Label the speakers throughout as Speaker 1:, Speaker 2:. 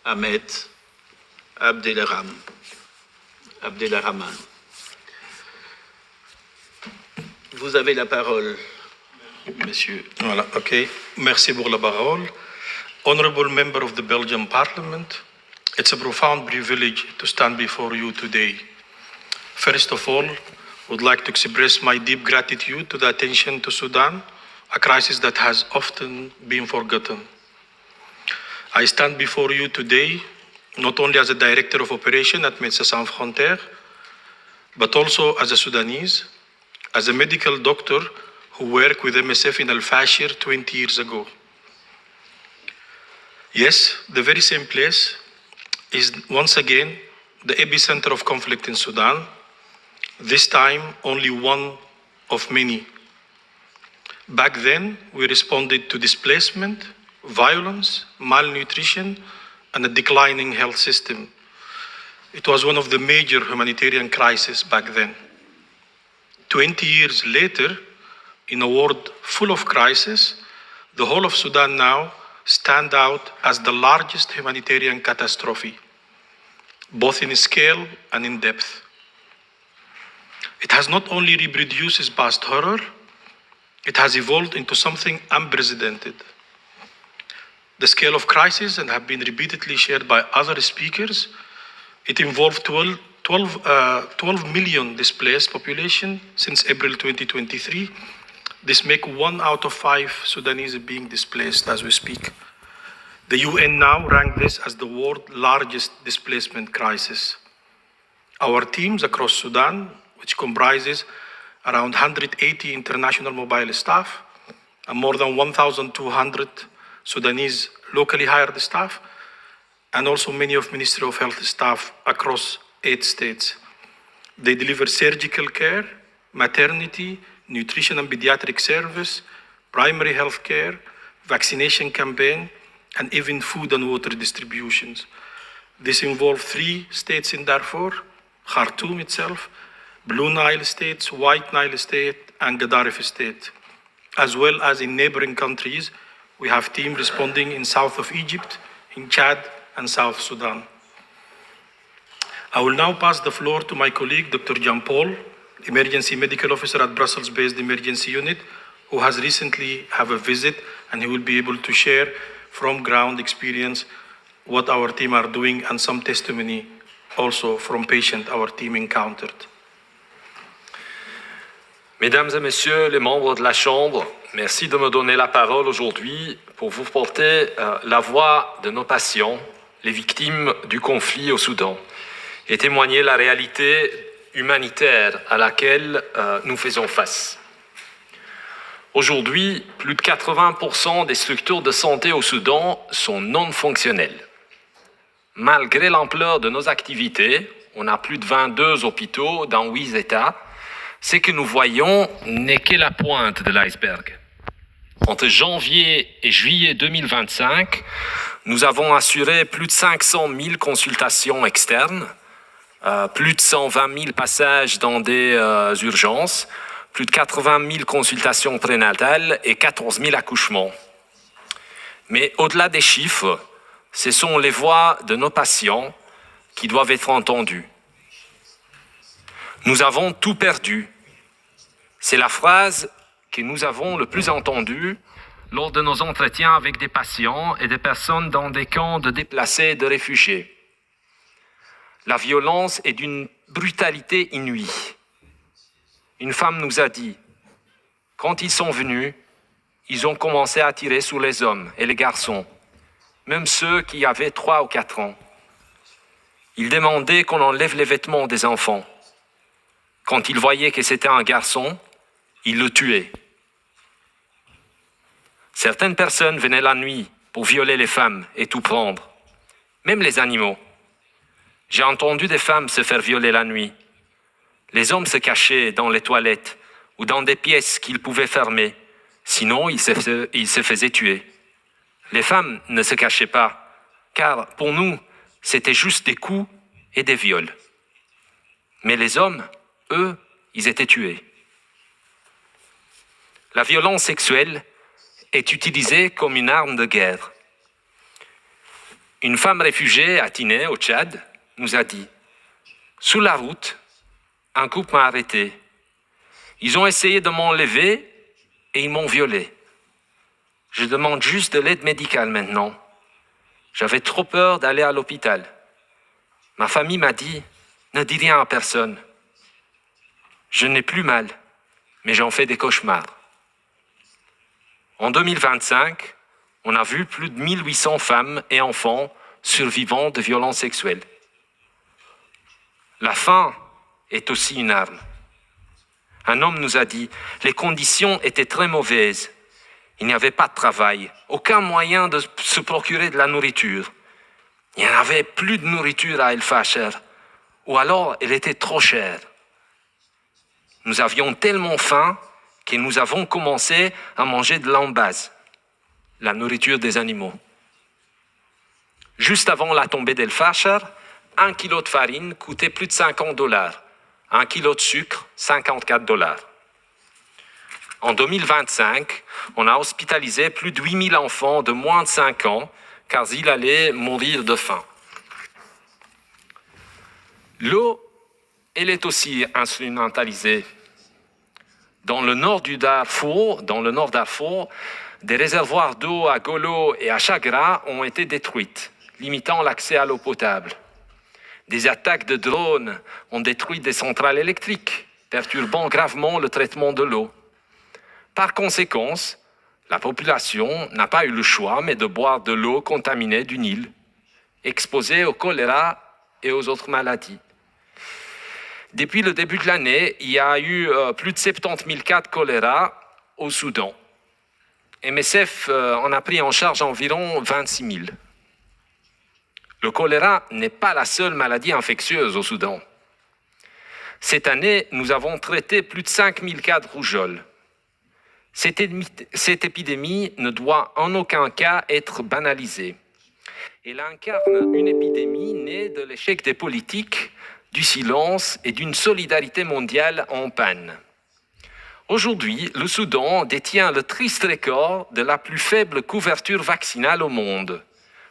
Speaker 1: Ahmed Abdelrahman. Vous avez la parole, monsieur.
Speaker 2: Voilà, okay. Merci pour la parole. Honorable member of the Belgian Parliament, it's a profound privilege to stand before you today. First of all, I would like to express my deep gratitude to the attention to Sudan, a crisis that has often been forgotten. I stand before you today not only as a director of operation at Médecins Sans Frontières, but also as a Sudanese, as a medical doctor who worked with MSF in Al-Fashir 20 years ago. Yes, the very same place is once again the epicenter of conflict in Sudan, this time only one of many. Back then, we responded to displacement, violence, malnutrition, and a declining health system. It was one of the major humanitarian crises back then. 20 years later, in a world full of crises, the whole of Sudan now stand out as the largest humanitarian catastrophe, both in scale and in depth. It has not only reproduced its past horror, it has evolved into something unprecedented. The scale of crisis, and have been repeatedly shared by other speakers, it involved 12 million displaced population since April 2023. This makes 1 out of 5 Sudanese being displaced as we speak. The UN now ranked this as the world's largest displacement crisis. Our teams across Sudan, which comprises around 180 international mobile staff and more than 1,200 Sudanese locally hired staff, and also many of Ministry of Health staff across 8 states. They deliver surgical care, maternity, nutrition and pediatric service, primary health care, vaccination campaign, and even food and water distributions. This involves 3 states in Darfur, Khartoum itself, Blue Nile states, White Nile state, and Gaddafi state. As well as in neighboring countries, we have teams responding in south of Egypt, in Chad, and South Sudan. I will now pass the floor to my colleague, Dr. Jean Paul, Emergency Medical Officer at Brussels-based Emergency Unit, who has recently have a visit, and he will be able to share from ground experience what our team are doing and some testimony also from patients our team encountered.
Speaker 3: Mesdames et messieurs les membres de la Chambre, merci de me donner la parole aujourd'hui pour vous porter la voix de nos patients, les victimes du conflit au Soudan, et témoigner la réalité humanitaire à laquelle nous faisons face. Aujourd'hui, plus de 80% des structures de santé au Soudan sont non fonctionnelles. Malgré l'ampleur de nos activités, on a plus de 22 hôpitaux dans 8 États. Ce que nous voyons n'est que la pointe de l'iceberg. Entre janvier et juillet 2025, nous avons assuré plus de 500 000 consultations externes, plus de 120 000 passages dans des urgences, plus de 80 000 consultations prénatales et 14 000 accouchements. Mais au-delà des chiffres, ce sont les voix de nos patients qui doivent être entendues. Nous avons tout perdu. C'est la phrase que nous avons le plus entendue lors de nos entretiens avec des patients et des personnes dans des camps de déplacés et de réfugiés. La violence est d'une brutalité inouïe. Une femme nous a dit, quand ils sont venus, ils ont commencé à tirer sur les hommes et les garçons, même ceux qui avaient 3 ou 4 ans. Ils demandaient qu'on enlève les vêtements des enfants. Quand ils voyaient que c'était un garçon, ils le tuaient. Certaines personnes venaient la nuit pour violer les femmes et tout prendre, même les animaux. J'ai entendu des femmes se faire violer la nuit. Les hommes se cachaient dans les toilettes ou dans des pièces qu'ils pouvaient fermer, sinon ils se faisaient tuer. Les femmes ne se cachaient pas, car pour nous, c'était juste des coups et des viols. Mais les hommes, eux, ils étaient tués. La violence sexuelle est utilisée comme une arme de guerre. Une femme réfugiée à Tinée, au Tchad, nous a dit « Sous la route, un couple m'a arrêté. Ils ont essayé de m'enlever et ils m'ont violé. Je demande juste de l'aide médicale maintenant. J'avais trop peur d'aller à l'hôpital. Ma famille m'a dit « Ne dis rien à personne. Je n'ai plus mal, mais j'en fais des cauchemars. » En 2025, on a vu plus de 1800 femmes et enfants survivants de violences sexuelles. La faim est aussi une arme. Un homme nous a dit « Les conditions étaient très mauvaises. Il n'y avait pas de travail, aucun moyen de se procurer de la nourriture. Il n'y en avait plus de nourriture à El Fasher, ou alors elle était trop chère. Nous avions tellement faim que nous avons commencé à manger de l'ambaz, la nourriture des animaux. Juste avant la tombée d'El Fasher, 1 kilo de farine coûtait plus de $50. 1 kilo de sucre, $54. En 2025, on a hospitalisé plus de 8000 enfants de moins de 5 ans car ils allaient mourir de faim. L'eau, elle est aussi instrumentalisée. Dans le nord Darfour, des réservoirs d'eau à Golo et à Chagra ont été détruites, limitant l'accès à l'eau potable. Des attaques de drones ont détruit des centrales électriques, perturbant gravement le traitement de l'eau. Par conséquent, la population n'a pas eu le choix mais de boire de l'eau contaminée du Nil, exposée au choléra et aux autres maladies. Depuis le début de l'année, il y a eu plus de 70 000 cas de choléra au Soudan. MSF en a pris en charge environ 26 000. Le choléra n'est pas la seule maladie infectieuse au Soudan. Cette année, nous avons traité plus de 5 000 cas de rougeole. Cette épidémie ne doit en aucun cas être banalisée. Elle incarne une épidémie née de l'échec des politiques, du silence et d'une solidarité mondiale en panne. Aujourd'hui, le Soudan détient le triste record de la plus faible couverture vaccinale au monde.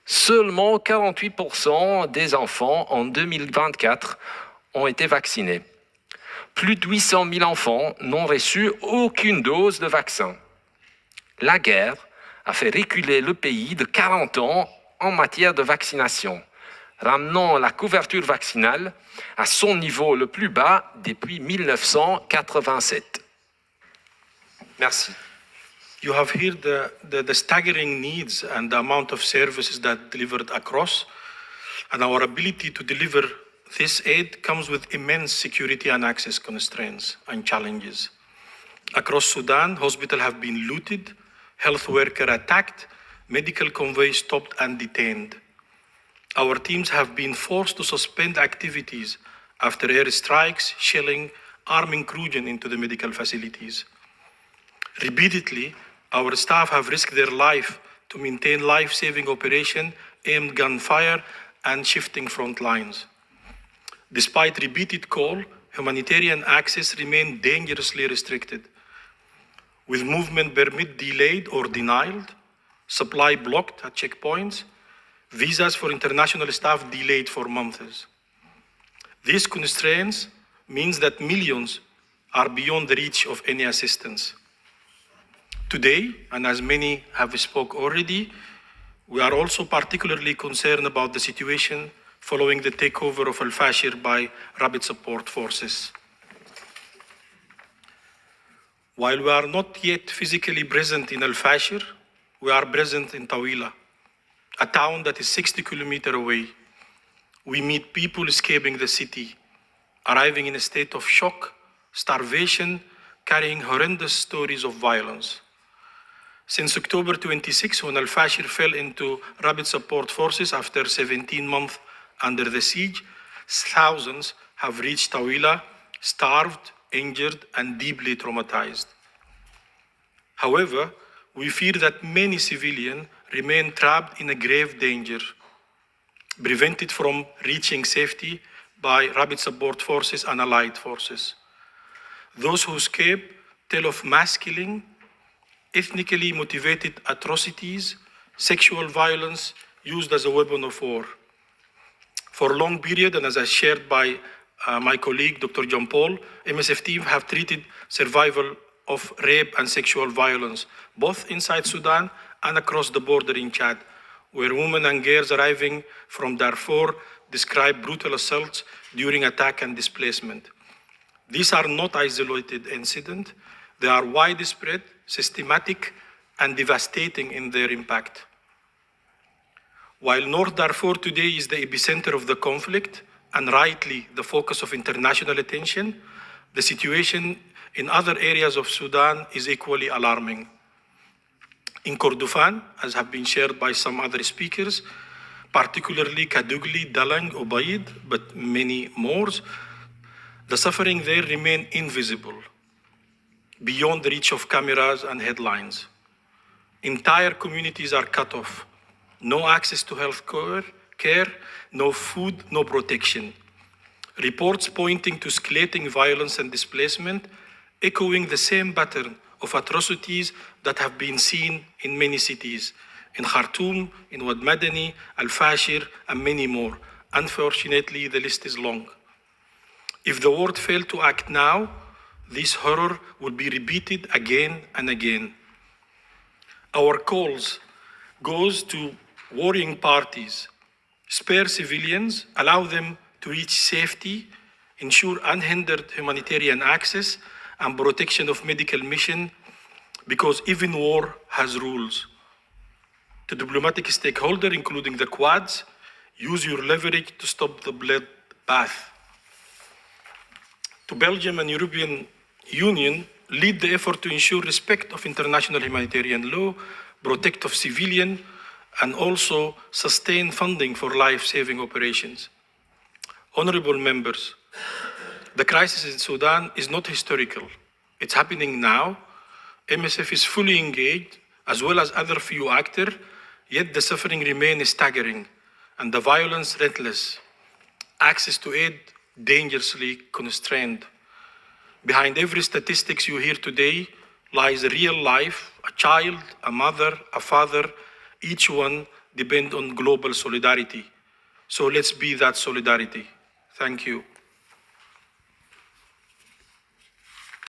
Speaker 3: Seulement 48% des enfants en 2024 ont été vaccinés. Plus de 800 000 enfants n'ont reçu aucune dose de vaccin. La guerre a fait reculer le pays de 40 ans en matière de vaccination, ramenant la couverture vaccinale à son niveau le plus bas depuis 1987. Merci.
Speaker 2: You have heard the staggering needs and the amount of services that delivered across, and our ability to deliver this aid comes with immense security and access constraints and challenges. Across Sudan, hospitals have been looted, health workers attacked, medical convoys stopped and detained. Our teams have been forced to suspend activities after airstrikes, shelling, armed intrusion into the medical facilities. Repeatedly, our staff have risked their life to maintain life-saving operation, aimed gunfire, and shifting front lines. Despite repeated call, humanitarian access remained dangerously restricted, with movement permit delayed or denied, supply blocked at checkpoints, visas for international staff delayed for months. These constraints means that millions are beyond the reach of any assistance. Today, and as many have spoke already, we are also particularly concerned about the situation following the takeover of Al Fashir by Rapid Support Forces. While we are not yet physically present in Al Fashir, we are present in Tawila, a town that is 60 kilometers away. We meet people escaping the city, arriving in a state of shock, starvation, carrying horrendous stories of violence. Since October 26, when Al Fashir fell into Rapid Support Forces after 17 months under the siege, thousands have reached Tawila, starved, injured, and deeply traumatized. However, we fear that many civilians remain trapped in a grave danger, prevented from reaching safety by Rapid Support Forces and allied forces. Those who escape tell of mass killing, ethnically motivated atrocities, sexual violence, used as a weapon of war. For a long period, and as I shared by my colleague, Dr. John Paul, MSF team have treated survival of rape and sexual violence, both inside Sudan and across the border in Chad, where women and girls arriving from Darfur describe brutal assaults during attack and displacement. These are not isolated incidents. They are widespread, systematic, and devastating in their impact. While North Darfur today is the epicenter of the conflict and rightly the focus of international attention, the situation in other areas of Sudan is equally alarming. In Kordofan, as have been shared by some other speakers, particularly Kadugli, Dalang, Ubaid, but many more, the suffering there remain invisible, beyond the reach of cameras and headlines. Entire communities are cut off. No access to health care, no food, no protection. Reports pointing to escalating violence and displacement, echoing the same pattern of atrocities that have been seen in many cities, in Khartoum, in Wad Madani, Al-Fashir, and many more. Unfortunately, the list is long. If the world failed to act now, this horror will be repeated again and again. Our calls goes to warring parties, spare civilians, allow them to reach safety, ensure unhindered humanitarian access and protection of medical mission, because even war has rules. To diplomatic stakeholders, including the Quads, use your leverage to stop the bloodbath. To Belgium and European Union, lead the effort to ensure respect of international humanitarian law, protect of civilian, and also sustain funding for life-saving operations. Honorable members, the crisis in Sudan is not historical. It's happening now. MSF is fully engaged, as well as other few actors, yet the suffering remains staggering, and the violence relentless. Access to aid dangerously constrained. Behind every statistics you hear today lies a real life, a child, a mother, a father. Each one depends on global solidarity. So let's be that solidarity. Thank you.